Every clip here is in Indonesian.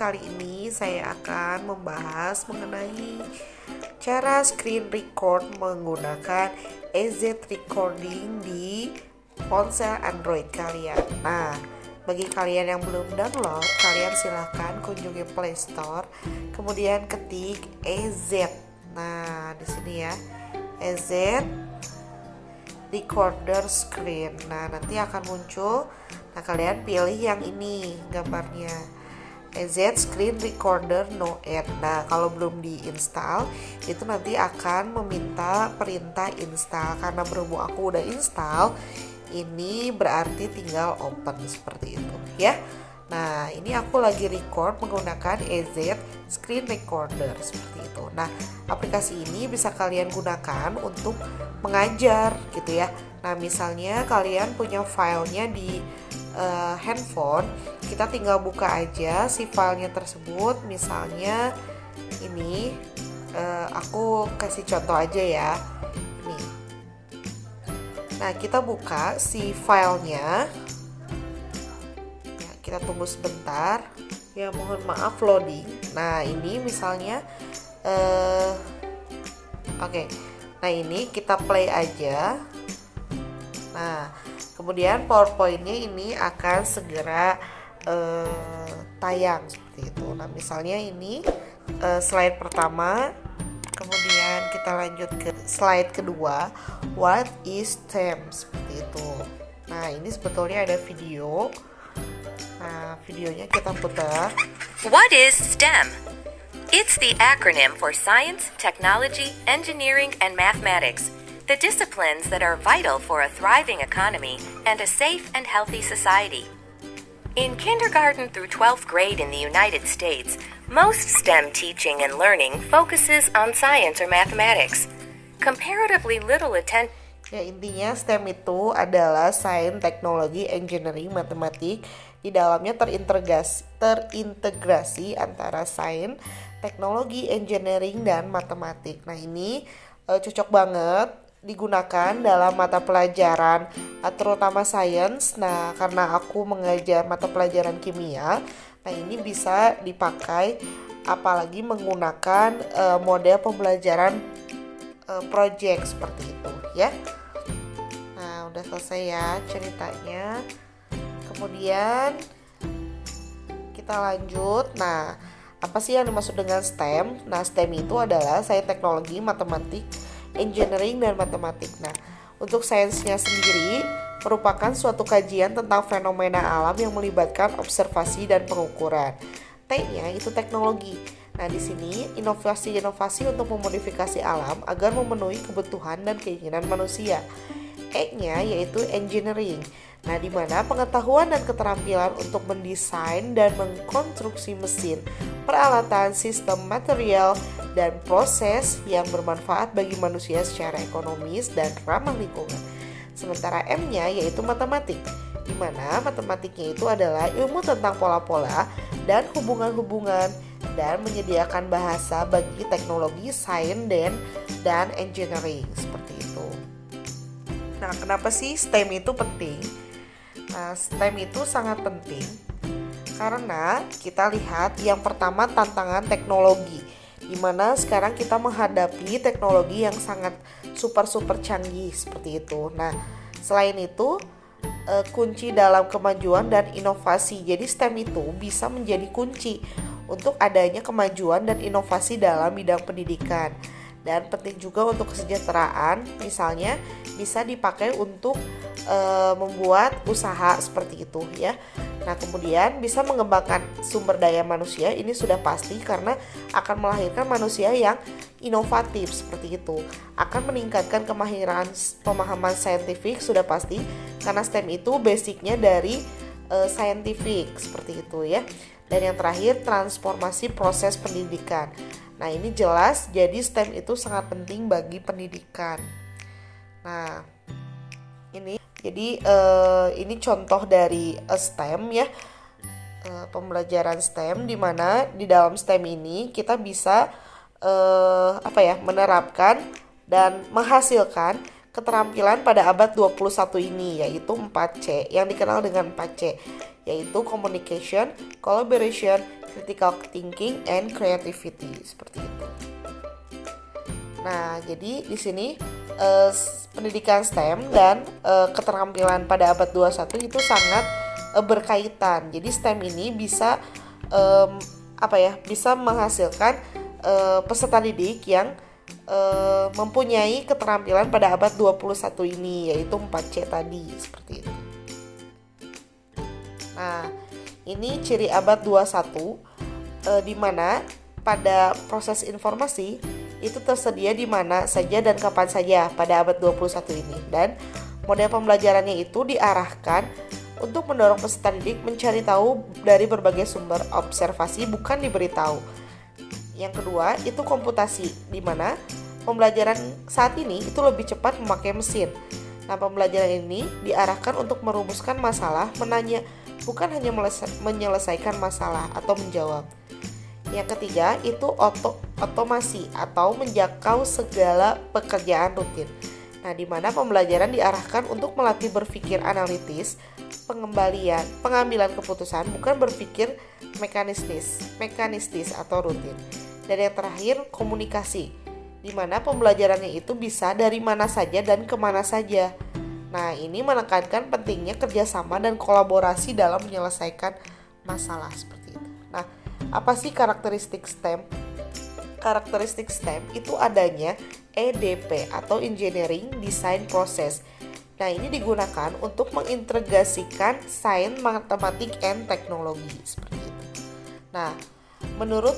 kali ini saya akan membahas mengenai cara screen record menggunakan EZ Recording di ponsel Android kalian. Nah, bagi kalian yang belum download, kalian silahkan kunjungi Play Store, kemudian ketik EZ. Nah, di sini ya, EZ Recorder Screen. Nah, nanti akan muncul. Nah, kalian pilih yang ini gambarnya, EZ Screen Recorder No Add. Nah, kalau belum diinstal, itu nanti akan meminta perintah install. Karena berhubung aku udah install, ini berarti tinggal open seperti itu ya. Nah, ini aku lagi record menggunakan EZ Screen Recorder seperti itu. Nah, aplikasi ini bisa kalian gunakan untuk mengajar gitu ya. Nah, misalnya kalian punya filenya di handphone, kita tinggal buka aja si filenya tersebut. Misalnya ini, aku kasih contoh aja ya. Nih. Nah, kita buka si filenya. Ya, kita tunggu sebentar. Ya, mohon maaf loading. Nah, ini misalnya, oke. Nah, ini kita play aja. Nah, kemudian PowerPoint-nya ini akan segera tayang seperti itu. Nah, misalnya ini slide pertama, kemudian kita lanjut ke slide kedua, what is STEM, seperti itu. Nah, ini sebetulnya ada video. Nah, videonya kita putar. What is STEM? It's the acronym for Science, Technology, Engineering, and Mathematics. The disciplines that are vital for a thriving economy and a safe and healthy society. In kindergarten through 12th grade in the United States, most STEM teaching and learning focuses on science or mathematics. Comparatively little attention. Ya, intinya STEM itu adalah Sains, Teknologi, Engineering, Matematik. Di dalamnya terintegrasi antara sains, teknologi, engineering, dan matematik. Nah, ini cocok banget digunakan dalam mata pelajaran terutama sains. Nah, karena aku mengajar mata pelajaran kimia, nah ini bisa dipakai apalagi menggunakan model pembelajaran project seperti itu ya. Nah, udah selesai ya ceritanya. Kemudian kita lanjut. Nah, apa sih yang dimaksud dengan STEM? Nah, STEM itu adalah sains, teknologi, matematik, engineering, dan matematik. Nah, untuk sainsnya sendiri merupakan suatu kajian tentang fenomena alam yang melibatkan observasi dan pengukuran. T-nya itu teknologi. Nah, di sini inovasi-inovasi untuk memodifikasi alam agar memenuhi kebutuhan dan keinginan manusia. E-nya yaitu engineering. Nah, di mana pengetahuan dan keterampilan untuk mendesain dan mengkonstruksi mesin, peralatan, sistem, material, dan proses yang bermanfaat bagi manusia secara ekonomis dan ramah lingkungan. Sementara M-nya yaitu matematik, di mana matematiknya itu adalah ilmu tentang pola-pola dan hubungan-hubungan dan menyediakan bahasa bagi teknologi, sains, dan engineering seperti itu. Nah, kenapa sih STEM itu penting? Nah, STEM itu sangat penting karena kita lihat yang pertama tantangan teknologi, di mana sekarang kita menghadapi teknologi yang sangat super canggih seperti itu. Nah, selain itu kunci dalam kemajuan dan inovasi. Jadi STEM itu bisa menjadi kunci untuk adanya kemajuan dan inovasi dalam bidang pendidikan. Dan penting juga untuk kesejahteraan, misalnya bisa dipakai untuk membuat usaha seperti itu ya. Nah, kemudian bisa mengembangkan sumber daya manusia, ini sudah pasti karena akan melahirkan manusia yang inovatif seperti itu. Akan meningkatkan kemahiran pemahaman saintifik, sudah pasti karena STEM itu basicnya dari saintifik seperti itu ya. Dan yang terakhir, transformasi proses pendidikan. Nah, ini jelas jadi STEM itu sangat penting bagi pendidikan. Nah, ini jadi ini contoh dari STEM ya, pembelajaran STEM, di mana di dalam STEM ini kita bisa menerapkan dan menghasilkan keterampilan pada abad 21 ini, yaitu 4C yang dikenal dengan 4C, yaitu communication, collaboration, critical thinking, and creativity, seperti itu. Nah, jadi di sini pendidikan STEM dan keterampilan pada abad 21 itu sangat berkaitan. Jadi STEM ini bisa bisa menghasilkan peserta didik yang mempunyai keterampilan pada abad 21 ini, yaitu 4C tadi, seperti itu. Nah, ini ciri abad 21 di mana pada proses informasi itu tersedia di mana saja dan kapan saja pada abad 21 ini, dan model pembelajarannya itu diarahkan untuk mendorong peserta didik mencari tahu dari berbagai sumber observasi, bukan diberitahu. Yang kedua itu komputasi, di mana pembelajaran saat ini itu lebih cepat memakai mesin. Nah, pembelajaran ini diarahkan untuk merumuskan masalah, menanya, bukan hanya menyelesaikan masalah atau menjawab. Yang ketiga itu otomasi atau menjangkau segala pekerjaan rutin. Nah, di mana pembelajaran diarahkan untuk melatih berpikir analitis, pengambilan keputusan, bukan berpikir mekanistis atau rutin. Dan yang terakhir komunikasi, di mana pembelajarannya itu bisa dari mana saja dan kemana saja. Nah, ini menekankan pentingnya kerjasama dan kolaborasi dalam menyelesaikan masalah, seperti itu. Nah, apa sih karakteristik STEM? Karakteristik STEM itu adanya EDP atau Engineering Design Process. Nah, ini digunakan untuk mengintegrasikan sains, matematik, and teknologi, seperti itu. Nah, menurut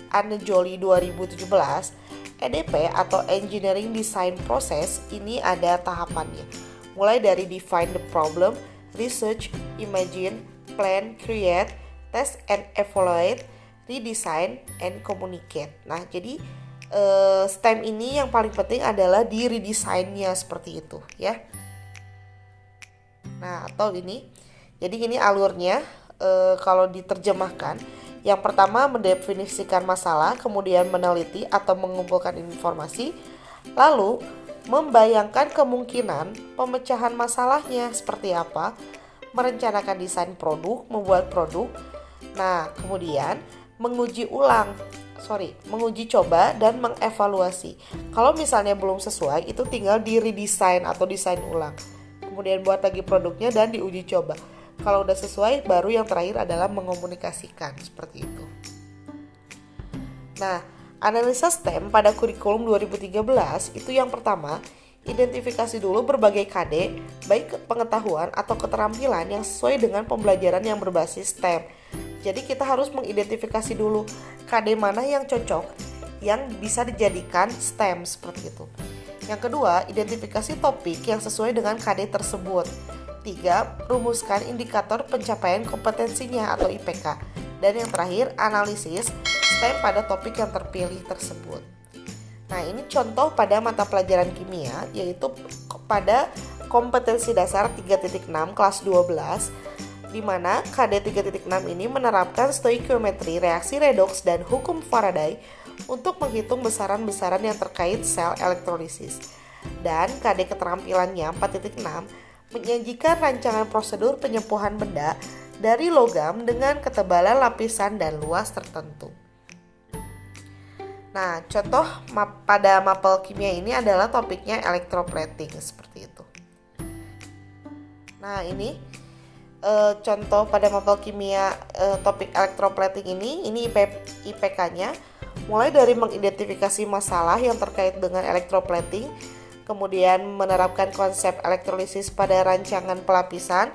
Anne Jolie 2017, EDP atau Engineering Design Process ini ada tahapannya. Mulai dari define the problem, research, imagine, plan, create, test and evaluate, redesign, and communicate. Nah, jadi STEM ini yang paling penting adalah di redesign-nya, seperti itu ya. Nah, atau ini, jadi ini alurnya kalau diterjemahkan, yang pertama mendefinisikan masalah, kemudian meneliti atau mengumpulkan informasi, lalu membayangkan kemungkinan pemecahan masalahnya seperti apa, merencanakan desain produk, membuat produk. Nah, kemudian menguji coba dan mengevaluasi. Kalau misalnya belum sesuai, itu tinggal di redesign atau desain ulang. Kemudian buat lagi produknya dan diuji coba. Kalau udah sesuai, baru yang terakhir adalah mengomunikasikan, seperti itu. Nah, analisa STEM pada kurikulum 2013 itu yang pertama, identifikasi dulu berbagai KD, baik pengetahuan atau keterampilan yang sesuai dengan pembelajaran yang berbasis STEM. Jadi kita harus mengidentifikasi dulu KD mana yang cocok, yang bisa dijadikan STEM, seperti itu. Yang kedua, identifikasi topik yang sesuai dengan KD tersebut. 3. Rumuskan indikator pencapaian kompetensinya atau IPK. Dan yang terakhir, analisis STEM pada topik yang terpilih tersebut. Nah, ini contoh pada mata pelajaran kimia, yaitu pada kompetensi dasar 3.6 kelas 12, di mana KD 3.6 ini menerapkan stoikiometri, reaksi redoks, dan hukum Faraday untuk menghitung besaran-besaran yang terkait sel elektrolisis. Dan KD keterampilannya 4.6 menyajikan rancangan prosedur penyempuhan benda dari logam dengan ketebalan lapisan dan luas tertentu. Nah, contoh pada mapel kimia ini adalah topiknya electroplating, seperti itu. Nah, ini contoh pada mapel kimia topik electroplating ini IPK-nya mulai dari mengidentifikasi masalah yang terkait dengan electroplating, kemudian menerapkan konsep elektrolisis pada rancangan pelapisan,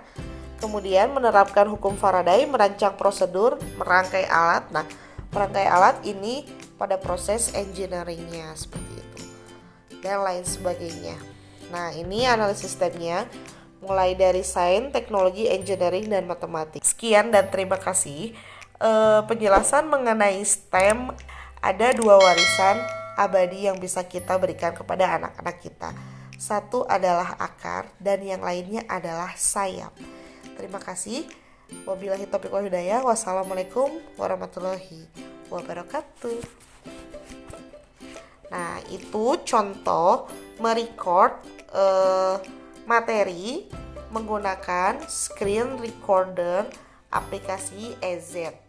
kemudian menerapkan hukum Faraday, merancang prosedur, merangkai alat. Nah, merangkai alat ini pada proses engineering-nya, seperti itu, dan lain sebagainya. Nah, ini analisis STEM-nya mulai dari sains, teknologi, engineering, dan matematik. Sekian dan terima kasih. Penjelasan mengenai STEM, ada 2 warisan abadi yang bisa kita berikan kepada anak-anak kita. Satu adalah akar dan yang lainnya adalah sayap. Terima kasih. Wabillahi taufiq wal hidayah. Wassalamualaikum warahmatullahi wabarakatuh. Nah, itu contoh merecord materi menggunakan screen recorder aplikasi EZ.